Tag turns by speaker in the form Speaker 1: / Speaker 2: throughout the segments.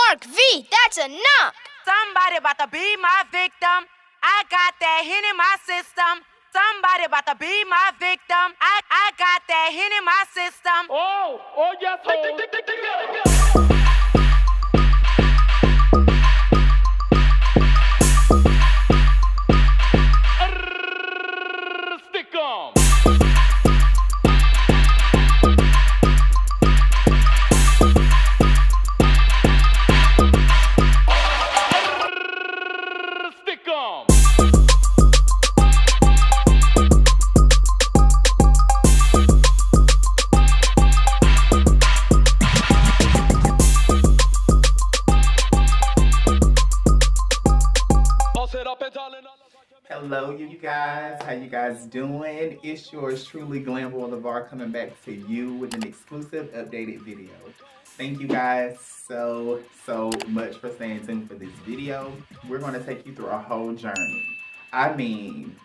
Speaker 1: Mark V, that's a knock.
Speaker 2: Somebody about to be my victim. I got that hint in my system. Somebody about to be my victim. I got that hint in my system.
Speaker 3: Oh, yes, stick 'em. Stick 'em.
Speaker 4: Hello, you guys. How you guys doing? It's yours truly, Glamboy LeVar, coming back to you with an exclusive updated video. Thank you guys so much for staying tuned for this video. We're going to take you through a whole journey. I mean,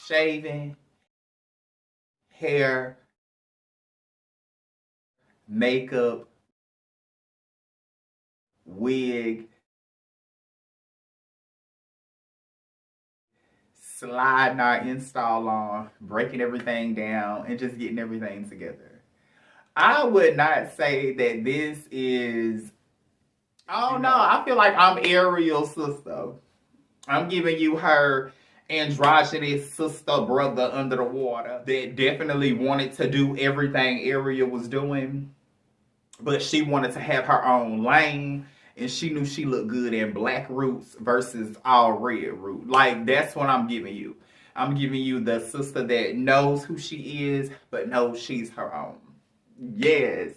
Speaker 4: shaving, hair, makeup, wig, sliding our install on, breaking everything down, and just getting everything together. I would not say that this is, I don't know, I feel like I'm Ariel's sister. I'm giving you her androgynous sister brother under the water that definitely wanted to do everything Ariel was doing, but she wanted to have her own lane. And she knew she looked good in black roots versus all red root. Like, that's what I'm giving you. I'm giving you the sister that knows who she is, but knows she's her own. Yes.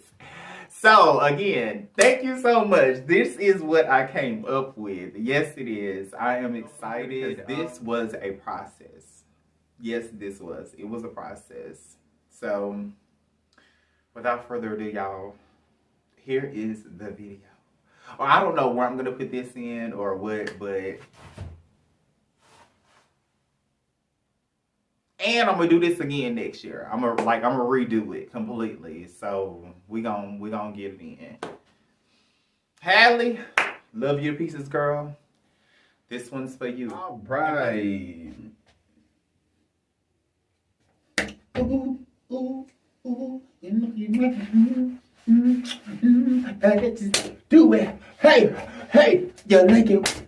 Speaker 4: So, again, thank you so much. This is what I came up with. Yes, it is. I am excited. This was a process. Yes, this was. It was a process. So, without further ado, y'all, here is the video. Or I don't know where I'm gonna put this in or what, but and I'm gonna do this again next year. I'm gonna redo it completely. So we gonna get it in. Halley, love you to pieces, girl. This one's for you.
Speaker 5: All right. Ooh, ooh, ooh. Do it. Hey, you like it.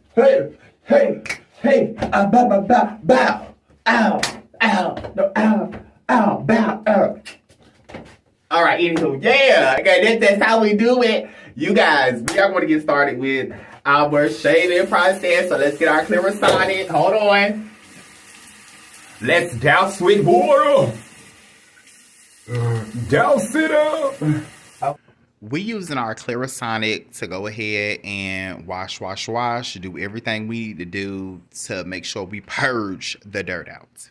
Speaker 5: Hey, bow. Ow, bow. All right, anywho, yeah. Okay, that's how we do it. You guys, we are going to get started with our shaving process. So let's get our clearer started. Hold on. Let's douse with water. Douse it up.
Speaker 4: We using our Clarisonic to go ahead and wash, do everything we need to do to make sure we purge the dirt out.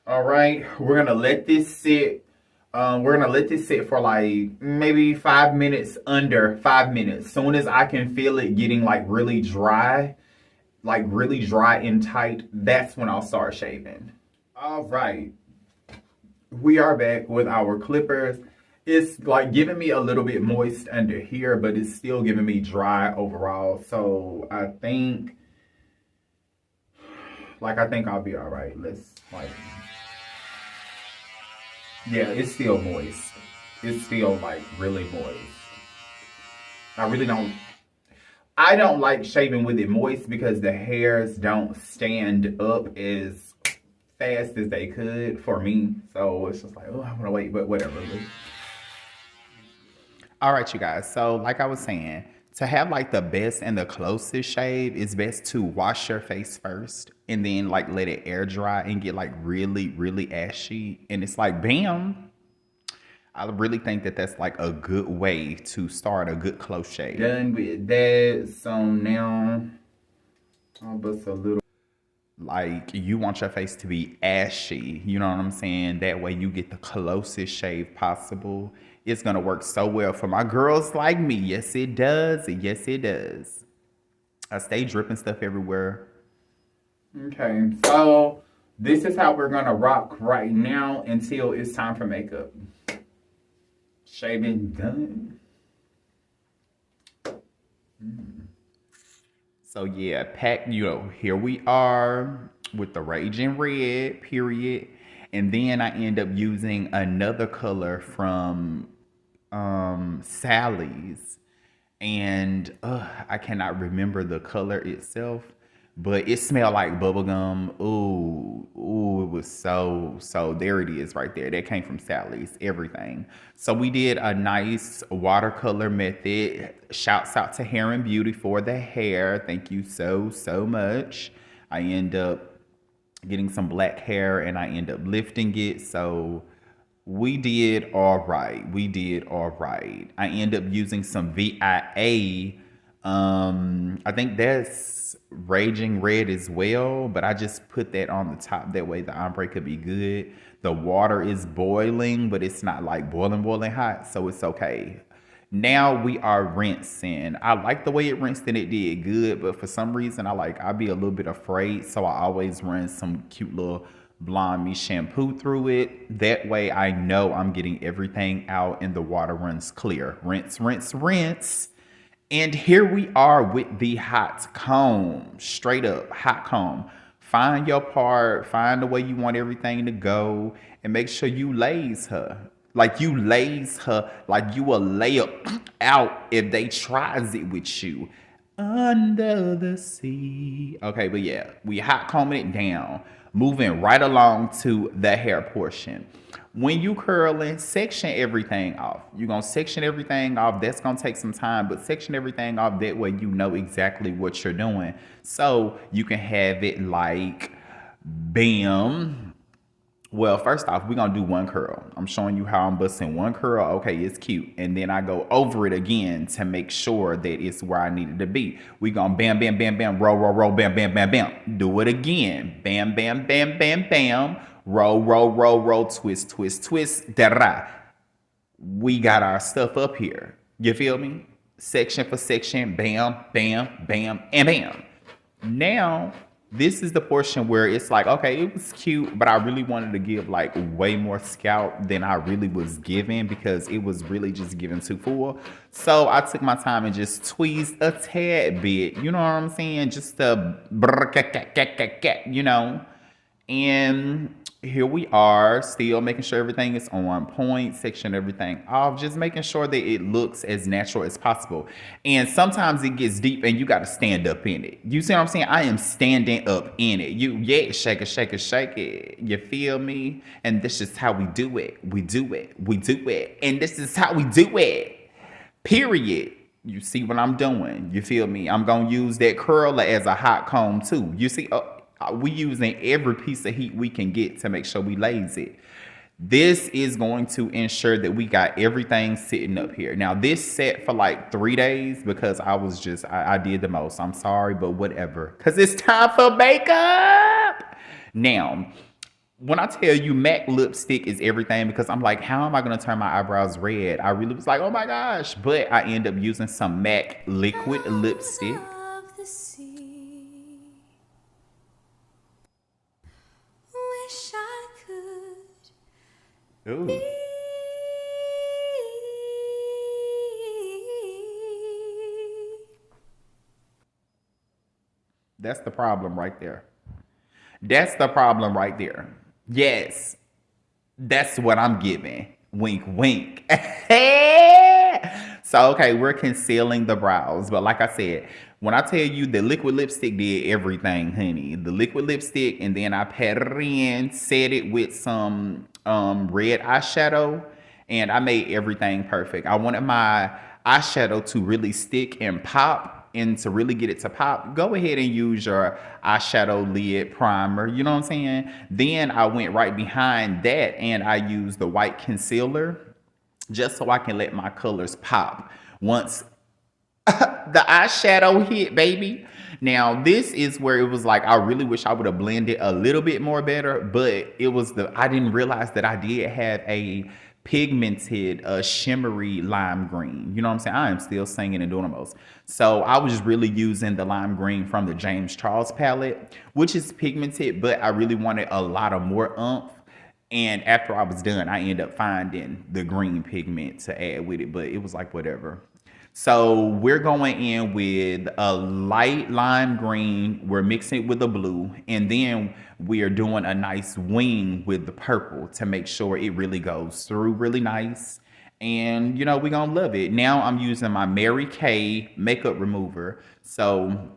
Speaker 5: All right, we're gonna let this sit. We're gonna let this sit for like maybe 5 minutes, under 5 minutes. Soon as I can feel it getting like really dry and tight, that's when I'll start shaving. All right, we are back with our clippers. It's like giving me a little bit moist under here, but it's still giving me dry overall. So I think I'll be all right. Yeah, it's still moist. It's still like really moist. I don't like shaving with it moist because the hairs don't stand up as fast as they could for me. So it's just like, oh, I want to wait, but whatever.
Speaker 4: All right, you guys. So like I was saying, to have like the best and the closest shave, it's best to wash your face first and then like let it air dry and get like really ashy. And it's like, bam. I really think that that's like a good way to start a good close shave.
Speaker 5: Done with that. So now I'll bust a little.
Speaker 4: Like, you want your face to be ashy, you know what I'm saying? That way you get the closest shave possible. It's gonna work so well for my girls like me. Yes, it does. Yes, it does. I stay dripping stuff everywhere.
Speaker 5: Okay, so this is how we're gonna rock right now until it's time for makeup. Shaving done. So yeah, here we are with the Raging Red, period. And then I end up using another color from Sally's. And I cannot remember the color itself, but it smelled like bubblegum. Ooh, it was so there it is right there. That came from Sally's, everything. So we did a nice watercolor method. Shouts out to Hair and Beauty for the hair. Thank you so much. I end up getting some black hair and I end up lifting it. So we did all right. I end up using some VIA. I think that's Raging Red as well, but I just put that on the top. That way the ombre could be good. The water is boiling, but it's not like boiling hot, so it's okay. Now we are rinsing. I like the way it rinsed and it did good, but for some reason I'd be a little bit afraid, so I always run some cute little Blonde Me shampoo through it. That way I know I'm getting everything out and the water runs clear. Rinse. And here we are with the hot comb. Straight up hot comb. Find your part, find the way you want everything to go, and make sure you laze her. Like you will lay up out if they tries it with you. Under the sea. Okay, but yeah, we hot combing it down. Moving right along to the hair portion. When you curling, section everything off. You're going to section everything off. That's going to take some time, but section everything off. That way you know exactly what you're doing. So you can have it like, bam. Well, first off, we're going to do one curl. I'm showing you how I'm busting one curl. Okay, it's cute. And then I go over it again to make sure that it's where I need it to be. We're going to bam, bam, bam, bam, roll, bam, bam, bam, bam. Do it again. Bam, bam, bam, bam, bam. Roll, twist, da-da. We got our stuff up here. You feel me? Section for section, bam, bam, bam, and bam. Now, this is the portion where it's like, okay, it was cute, but I really wanted to give like way more scalp than I really was giving because it was really just giving too full. So I took my time and just tweezed a tad bit. You know what I'm saying? Just a you know. And here we are, still making sure everything is on point, section everything off, just making sure that it looks as natural as possible. And sometimes it gets deep and you got to stand up in it. You see what I'm saying? I am standing up in it. Shake it. You feel me? And this is how we do it. We do it. And this is how we do it. Period. You see what I'm doing? You feel me? I'm going to use that curler as a hot comb too. You see, we using every piece of heat we can get to make sure we laze it. This is going to ensure that we got everything sitting up here. Now this set for like 3 days because I did the most. I'm sorry, but whatever. Cause it's time for makeup. Now, when I tell you MAC lipstick is everything, because I'm like, how am I going to turn my eyebrows red? I really was like, oh my gosh. But I end up using some MAC liquid lipstick. Ooh. That's the problem right there. Yes. That's what I'm giving. Wink, wink. So, okay, we're concealing the brows. But like I said, when I tell you the liquid lipstick did everything, honey. The liquid lipstick, and then I pat it in, set it with some red eyeshadow, and I made everything perfect. I wanted my eyeshadow to really stick and pop, and to really get it to pop, go ahead and use your eyeshadow lid primer, you know what I'm saying? Then I went right behind that and I used the white concealer just so I can let my colors pop once the eyeshadow hit, baby. Now, this is where it was like, I really wish I would have blended a little bit more better, but I didn't realize that I did have a pigmented, shimmery lime green. You know what I'm saying? I am still singing and doing the most. So I was really using the lime green from the James Charles palette, which is pigmented, but I really wanted a lot of more oomph. And after I was done, I ended up finding the green pigment to add with it, but it was like, whatever. So we're going in with a light lime green. We're mixing it with a blue. And then we are doing a nice wing with the purple to make sure it really goes through really nice. And, you know, we're going to love it. Now I'm using my Mary Kay makeup remover. So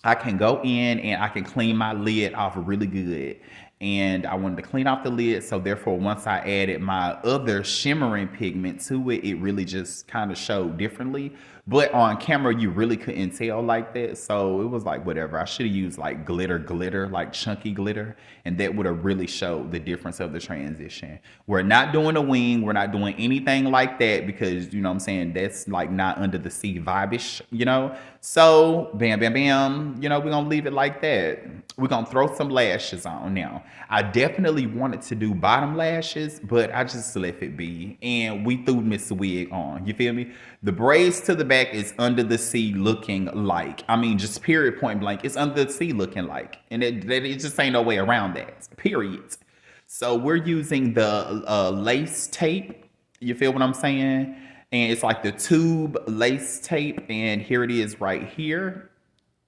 Speaker 5: I can go in and I can clean my lid off really good. And I wanted to clean off the lid, so therefore once I added my other shimmering pigment to it, it really just kind of showed differently. But on camera you really couldn't tell like that, so it was like whatever. I should have used like glitter, like chunky glitter, and that would have really showed the difference of the transition. We're not doing a wing, we're not doing anything like that, because you know what I'm saying, that's like not under the sea vibe-ish, you know. So bam bam bam, you know, we're gonna leave it like that. We're gonna throw some lashes on. Now I definitely wanted to do bottom lashes, but I just left it be, and we threw Miss Wig on. You feel me? The braids to the back is under the sea looking like, I mean, just period, point blank, it's under the sea looking like, and it just ain't no way around that, period. So we're using the lace tape, you feel what I'm saying? And it's like the tube lace tape, and here it is right here.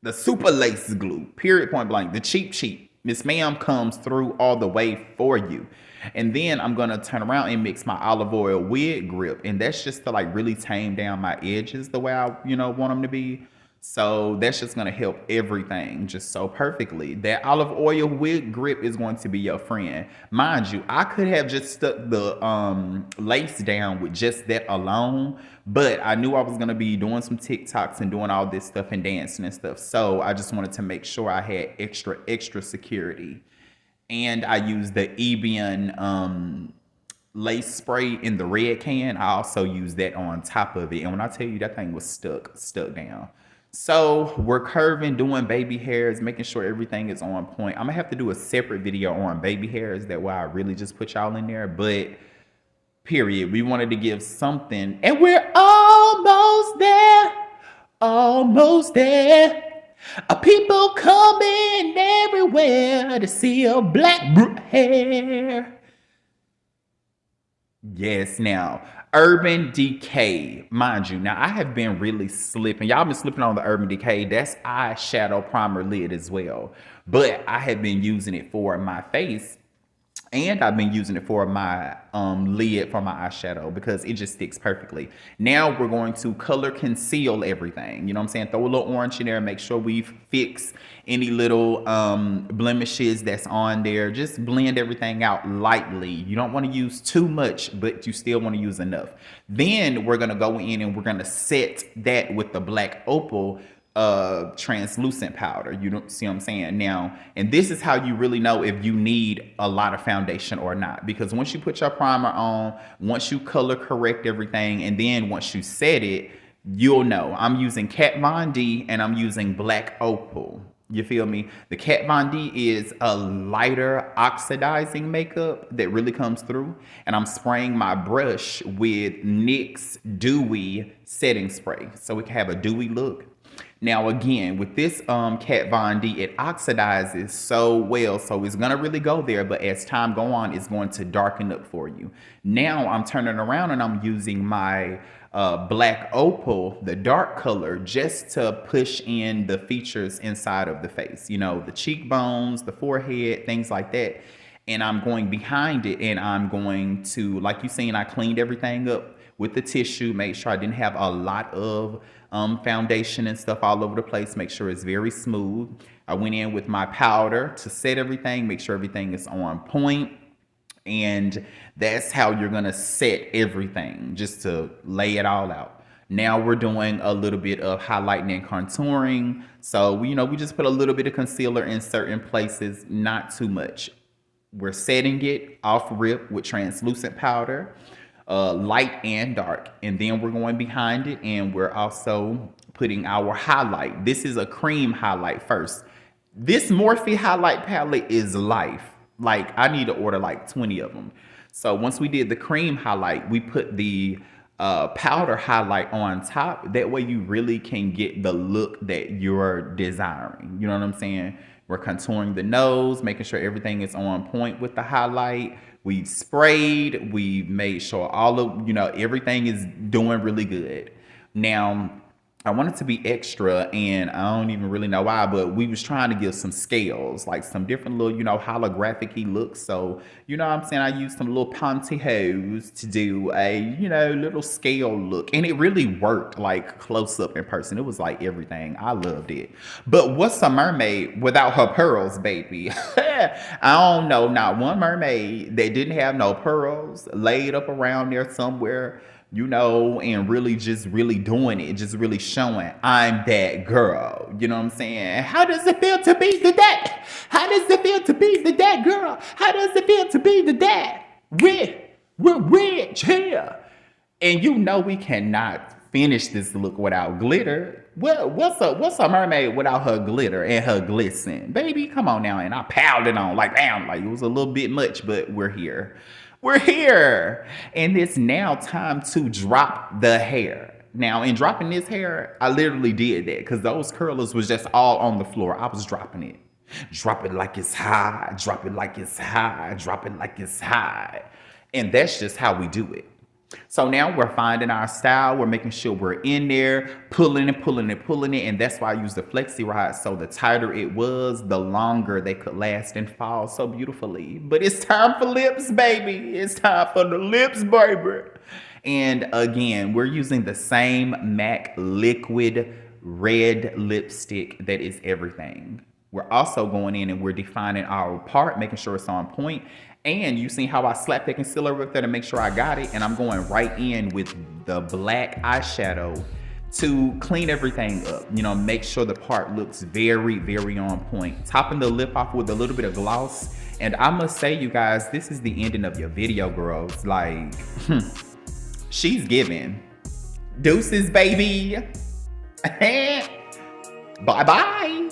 Speaker 5: The super lace glue, period, point blank, the cheap. Miss Ma'am comes through all the way for you. And then I'm going to turn around and mix my olive oil wig grip. And that's just to like really tame down my edges the way I, you know, want them to be. So that's just going to help everything just so perfectly. That olive oil wig grip is going to be your friend. Mind you, I could have just stuck the lace down with just that alone, but I knew I was going to be doing some TikToks and doing all this stuff and dancing and stuff. So I just wanted to make sure I had extra security. And I used the Evian lace spray in the red can. I also used that on top of it. And when I tell you that thing was stuck down. So we're curving, doing baby hairs, making sure everything is on point. I'm gonna have to do a separate video on baby hairs. That way I really just put y'all in there. But period, we wanted to give something, and we're almost there. People coming everywhere to see a black hair. Yes, now, Urban Decay, mind you. Now, I have been really slipping. Y'all been slipping on the Urban Decay. That's eyeshadow primer lid as well. But I have been using it for my face. And I've been using it for my lid for my eyeshadow because it just sticks perfectly. Now we're going to color conceal everything. You know what I'm saying? Throw a little orange in there. Make sure we fix any little blemishes that's on there. Just blend everything out lightly. You don't want to use too much, but you still want to use enough. Then we're going to go in and we're going to set that with the black opal translucent powder. You don't see what I'm saying now, and this is how you really know if you need a lot of foundation or not, because once you put your primer on, once you color correct everything, and then once you set it, you'll know. I'm using Kat Von D and I'm using black opal. You feel me? The Kat Von D is a lighter oxidizing makeup that really comes through, and I'm spraying my brush with NYX Dewy setting spray so we can have a dewy look. Now again, with this Kat Von D, it oxidizes so well, so it's gonna really go there, but as time go on, it's going to darken up for you. Now I'm turning around and I'm using my black opal, the dark color, just to push in the features inside of the face. You know, the cheekbones, the forehead, things like that. And I'm going behind it, and I'm going to, like you seen, I cleaned everything up with the tissue, made sure I didn't have a lot of foundation and stuff all over the place, make sure it's very smooth. I went in with my powder to set everything, make sure everything is on point. And that's how you're gonna set everything, just to lay it all out. Now we're doing a little bit of highlighting and contouring. So, we just put a little bit of concealer in certain places, not too much. We're setting it off rip with translucent powder, light and dark. And then we're going behind it, and we're also putting our highlight. This is a cream highlight first. This Morphe highlight palette is life. Like, I need to order like 20 of them. So once we did the cream highlight, we put the powder highlight on top. That way you really can get the look that you're desiring. You know what I'm saying? We're contouring the nose, making sure everything is on point with the highlight. We've sprayed, we've made sure all of, everything is doing really good. Now, I wanted to be extra, and I don't even really know why, but we was trying to give some scales, like some different little, holographic-y looks. So, you know what I'm saying? I used some little pantyhose to do a, little scale look. And it really worked, like, close up in person. It was like everything. I loved it. But what's a mermaid without her pearls, baby? I don't know. Not one mermaid that didn't have no pearls laid up around there somewhere, and really doing it, just really showing I'm that girl. You know what I'm saying? How does it feel to be the that? How does it feel to be the that girl? How does it feel to be the that? We're rich here. And we cannot finish this look without glitter. Well, what's a mermaid without her glitter and her glisten? Baby, come on now. And I piled it on like, damn, like it was a little bit much, but we're here. We're here. And it's now time to drop the hair. Now, in dropping this hair, I literally did that because those curlers was just all on the floor. I was dropping it. Drop it like it's high. Drop it like it's high. Drop it like it's high. And that's just how we do it. So now we're finding our style. We're making sure we're in there, pulling and pulling and pulling it. And that's why I used the flexi rod. So the tighter it was, the longer they could last and fall so beautifully. But it's time for lips, baby. It's time for the lips, baby. And again, we're using the same MAC liquid red lipstick that is everything. We're also going in and we're defining our part, making sure it's on point. And you see how I slapped that concealer with there to make sure I got it. And I'm going right in with the black eyeshadow to clean everything up. Make sure the part looks very, very on point. Topping the lip off with a little bit of gloss. And I must say, you guys, this is the ending of your video, girls. Like, she's giving. Deuces, baby. Bye-bye.